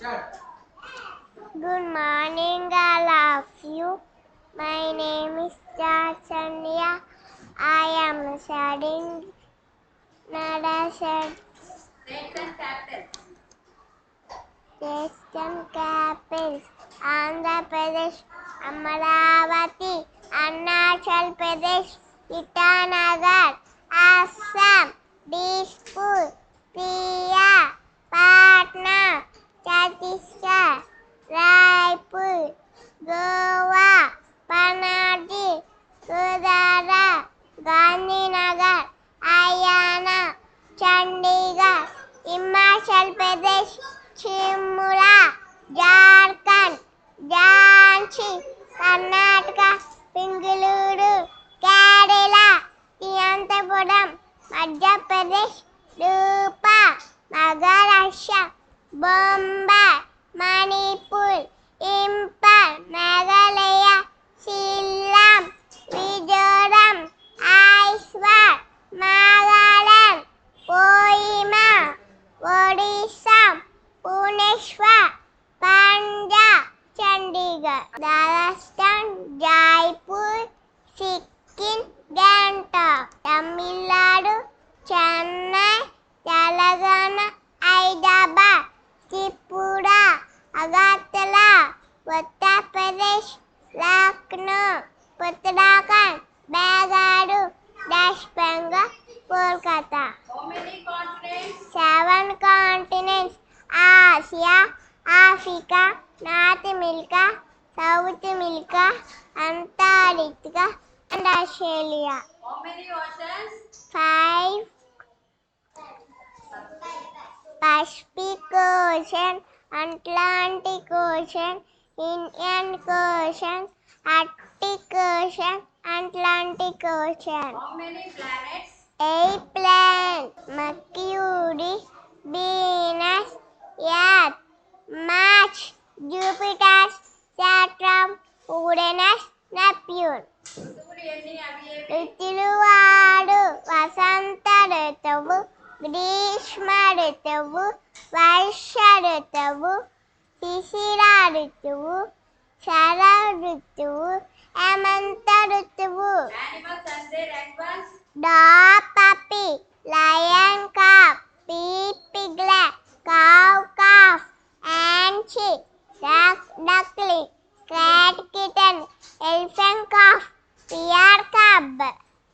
Good morning, all of you. My name is Chachanya. I am studying Narasad. Western capitals: Andhra Pradesh, Amaravati, Arunachal Pradesh, Itanagar, Assam, Dispur, Priya, Patna, Chhattisgarh, Raipur, Goa, Panaji, Gurudara, Gandhinagar, Haryana, Chandigarh, Himachal Pradesh, Shimla, Jharkhand, Jhansi, Karnataka, Bengaluru, Kerala, Thiruvananthapuram, Madhya Pradesh, Rupa, Maharashtra, Bombay, Manipur, Impal, Meghalaya, Shillong, Mizoram, Aizawl, Nagaland, Kohima, Odisha, Bhubaneswar, Punjab, Chandigarh, Rajasthan, Jaipur, Sikkim, Gangtok, Tamil Nadu, Chennai, Telangana, Hyderabad, Tripura, Agartala, Uttar Pradesh, Lucknow, Uttarakhand, Bengaluru, West Bengal, Kolkata. How many continents? 7 continents: Asia, Africa, North America, South America, Antarctica, and Australia. How many oceans? 5: Pacific Ocean, Atlantic Ocean, Indian Ocean, Arctic Ocean, Atlantic Ocean. How many planets? 8 planets: Mercury, Venus, Earth, Mars, Jupiter, Saturn, Uranus, Neptune. సూర్యుని అవి ఏవి? ఋతులు వాడు: వసంత ఋతువు, గ్రీష్మ ఋతువు, వర్ష ఋతువు, శిశిర ఋతువు, శర ఋతువు, హేమంత ఋతువు. Animals and their advanced Dog,